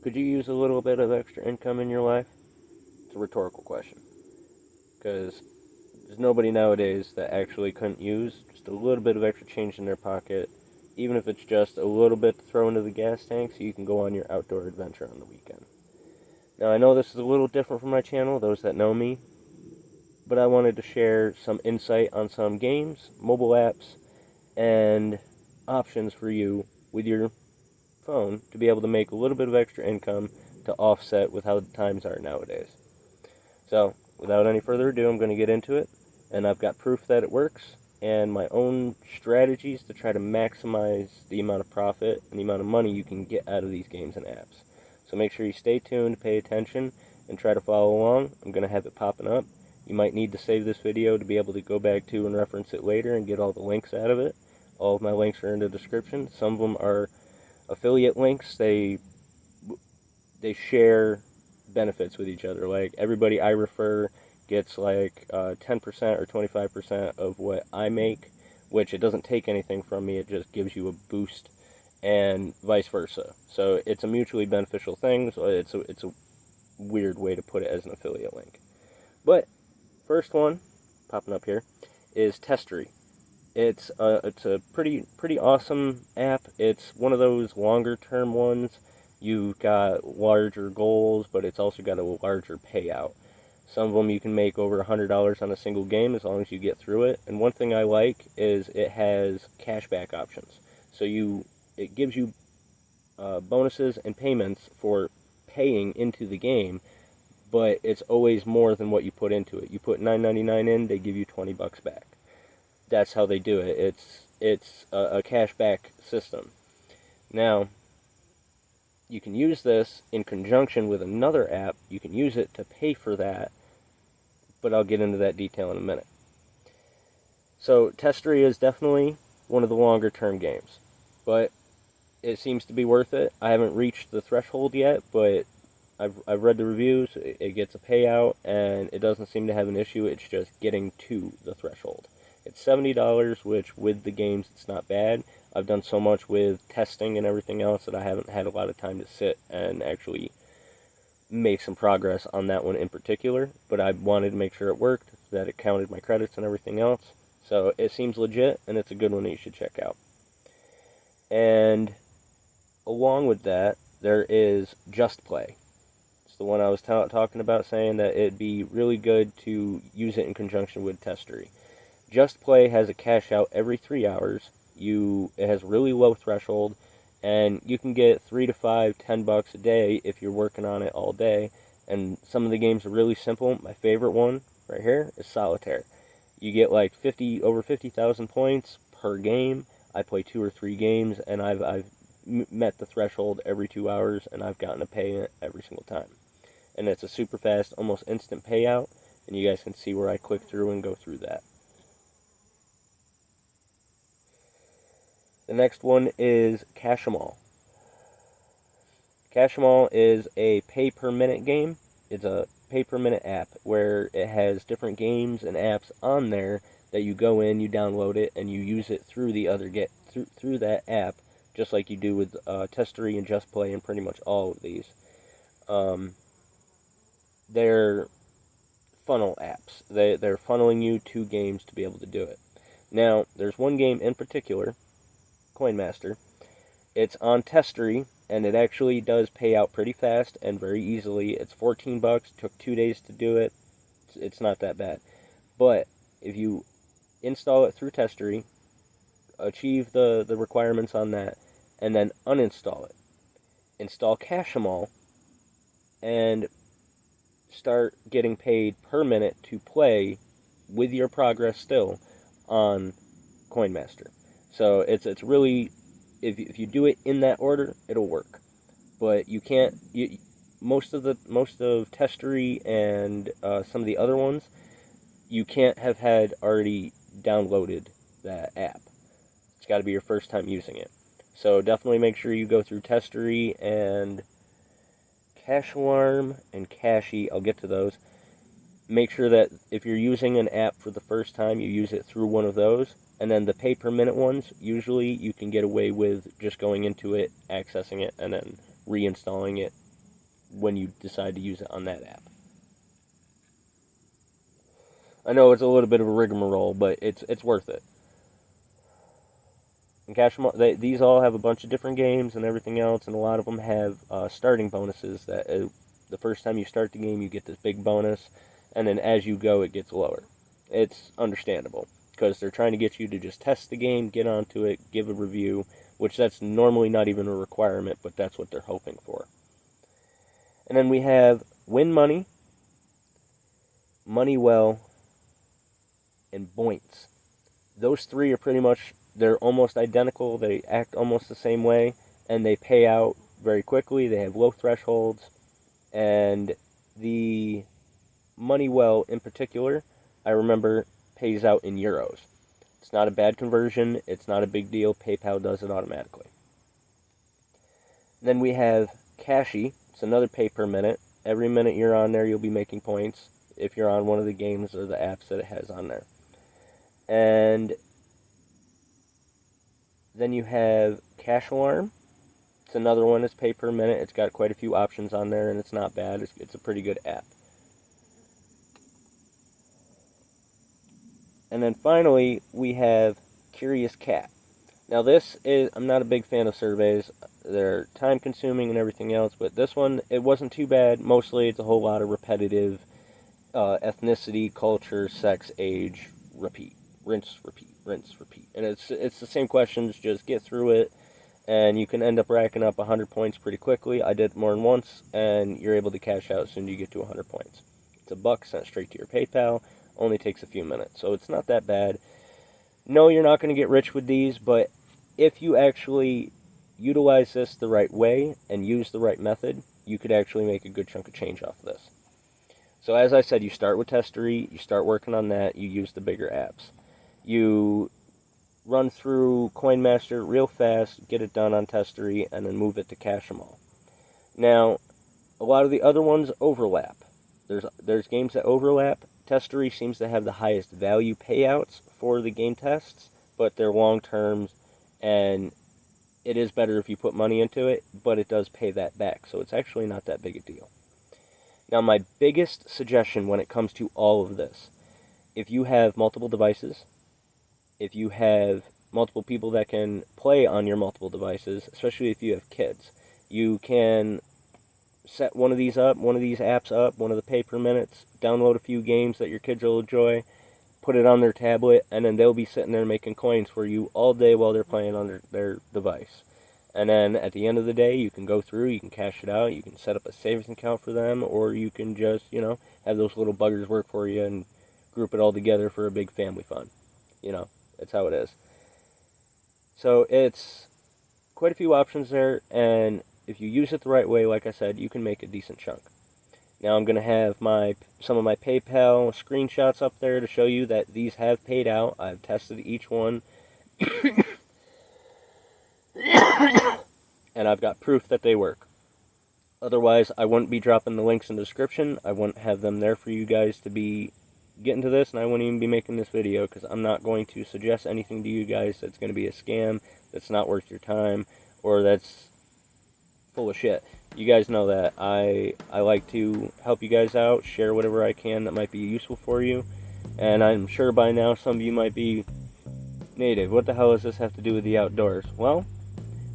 Could you use a little bit of extra income in your life? It's a rhetorical question. Because there's nobody nowadays that actually couldn't use just a little bit of extra change in their pocket, even if it's just a little bit to throw into the gas tank so you can go on your outdoor adventure on the weekend. Now, I know this is a little different from my channel, those that know me, but I wanted to share some insight on some games, mobile apps, and options for you with your phone to be able to make a little bit of extra income to offset with how the times are nowadays. So, without any further ado, I'm going to get into it, and I've got proof that it works, and my own strategies to try to maximize the amount of profit and the amount of money you can get out of these games and apps. So make sure you stay tuned, pay attention, and try to follow along. I'm going to have it popping up. You might need to save this video to be able to go back to and reference it later and get all the links out of it. All of my links are in the description. Some of them are affiliate links. They share benefits with each other. Like, everybody I refer gets like 10% or 25% of what I make, which it doesn't take anything from me. It just gives you a boost, and vice versa. So it's a mutually beneficial thing. So it's a weird way to put it as an affiliate link. But first one popping up here is Testery. It's a pretty awesome app. It's one of those longer term ones. You've got larger goals, but it's also got a larger payout. Some of them you can make over $100 on a single game as long as you get through it. And one thing I like is it has cashback options. So it gives you bonuses and payments for paying into the game, but it's always more than what you put into it. You put $9.99 in, they give you $20 back. That's how they do it. It's a cashback system. Now, you can use this in conjunction with another app. You can use it to pay for that, but I'll get into that detail in a minute. So, Testery is definitely one of the longer term games, but it seems to be worth it. I haven't reached the threshold yet, but I've read the reviews. It gets a payout, and it doesn't seem to have an issue. It's just getting to the threshold. It's $70, which with the games, it's not bad. I've done so much with testing and everything else that I haven't had a lot of time to sit and actually make some progress on that one in particular. But I wanted to make sure it worked, that it counted my credits and everything else. So it seems legit, and it's a good one that you should check out. And along with that, there is JustPlay. It's the one I was talking about, saying that it'd be really good to use it in conjunction with Testery. JustPlay has a cash out every 3 hours. It has really low threshold, and you can get $3 to $5, $10 a day if you're working on it all day. And some of the games are really simple. My favorite one right here is Solitaire. You get like over 50,000 points per game. I play 2 or 3 games, and I've met the threshold every 2 hours, and I've gotten a pay every single time. And it's a super fast, almost instant payout, and you guys can see where I click through and go through that. The next one is Cashyy. Cashyy is a pay-per-minute game. It's a pay-per-minute app where it has different games and apps on there that you go in, you download it, and you use it through through that app, just like you do with Testery and JustPlay and pretty much all of these. They're funnel apps. They're funneling you to games to be able to do it. Now, there's one game in particular, Coinmaster. It's on Testery, and it actually does pay out pretty fast and very easily. It's $14. Took 2 days to do it. It's not that bad. But if you install it through Testery, achieve the requirements on that, and then uninstall it, install Cashyy, and start getting paid per minute to play with your progress still on Coinmaster. So it's really, if you do it in that order, it'll work. But you can't. Most of Testery and some of the other ones, you can't have had already downloaded that app. It's got to be your first time using it. So definitely make sure you go through Testery and Cashyy and Cashyy. I'll get to those. Make sure that if you're using an app for the first time, you use it through one of those. And then the pay-per-minute ones, usually you can get away with just going into it, accessing it, and then reinstalling it when you decide to use it on that app. I know it's a little bit of a rigmarole, but it's worth it. And Cashyy, these all have a bunch of different games and everything else, and a lot of them have starting bonuses that the first time you start the game, you get this big bonus, and then as you go, it gets lower. It's understandable, because they're trying to get you to just test the game, get onto it, give a review, which that's normally not even a requirement, but that's what they're hoping for. And then we have Win Money, Money Well, and Boints. Those three are pretty much, they're almost identical, they act almost the same way, and they pay out very quickly, they have low thresholds, and the Money Well in particular, I remember, pays out in euros. It's not a bad conversion, it's not a big deal, PayPal does it automatically. Then we have Cashyy, it's another pay per minute. Every minute you're on there, you'll be making points if you're on one of the games or the apps that it has on there. And then you have Cash Alarm. It's another one that's pay per minute. It's got quite a few options on there, and it's not bad. It's a pretty good app. And then finally, we have Curious Cat. Now this is, I'm not a big fan of surveys. They're time consuming and everything else, but this one, it wasn't too bad. Mostly it's a whole lot of repetitive ethnicity, culture, sex, age, repeat. Rinse, repeat, rinse, repeat. And it's the same questions, just get through it, and you can end up racking up 100 points pretty quickly. I did it more than once, and you're able to cash out as soon as you get to 100 points. It's $1 sent straight to your PayPal. Only takes a few minutes, so it's not that bad. No, you're not going to get rich with these, but if you actually utilize this the right way and use the right method, you could actually make a good chunk of change off of this. So as I said, you start with Testery, you start working on that, you use the bigger apps. You run through CoinMaster real fast, get it done on Testery, and then move it to Cashyy All. Now, a lot of the other ones overlap. There's games that overlap. Testery seems to have the highest value payouts for the game tests, but they're long terms, and it is better if you put money into it, but it does pay that back, so it's actually not that big a deal. Now, my biggest suggestion when it comes to all of this, if you have multiple devices, if you have multiple people that can play on your multiple devices, especially if you have kids, you can set one of these apps up, one of the pay per minutes, download a few games that your kids will enjoy, put it on their tablet, and then they'll be sitting there making coins for you all day while they're playing on their device. And then at the end of the day, you can go through, you can cash it out, you can set up a savings account for them, or you can just, have those little buggers work for you and group it all together for a big family fun. That's how it is. So it's quite a few options there, and if you use it the right way, like I said, you can make a decent chunk. Now I'm going to have some of my PayPal screenshots up there to show you that these have paid out. I've tested each one. And I've got proof that they work. Otherwise, I wouldn't be dropping the links in the description. I wouldn't have them there for you guys to be getting to this, and I wouldn't even be making this video, because I'm not going to suggest anything to you guys that's going to be a scam, that's not worth your time, or that's full of shit. You guys know that. I like to help you guys out, share whatever I can that might be useful for you, and I'm sure by now some of you might be, Native, what the hell does this have to do with the outdoors? Well,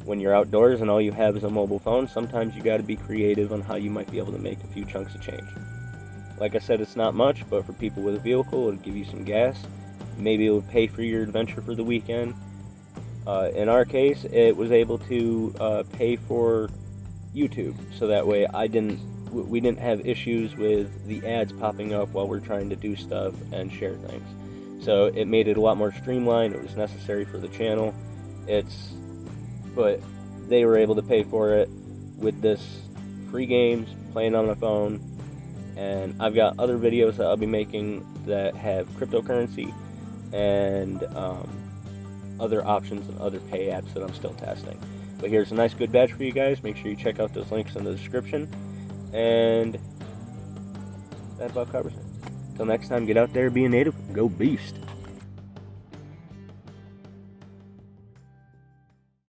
when you're outdoors and all you have is a mobile phone, sometimes you got to be creative on how you might be able to make a few chunks of change. Like I said, it's not much, but for people with a vehicle, it'll give you some gas. Maybe it'll pay for your adventure for the weekend. In our case, it was able to pay for YouTube, so that way we didn't have issues with the ads popping up while we're trying to do stuff and share things. So it made it a lot more streamlined. It was necessary for the channel. But they were able to pay for it with this free games, playing on my phone, and I've got other videos that I'll be making that have cryptocurrency and other options and other pay apps that I'm still testing. But here's a nice good badge for you guys. Make sure you check out those links in the description, and that about covers it. Till next time, get out there, be a native, go beast.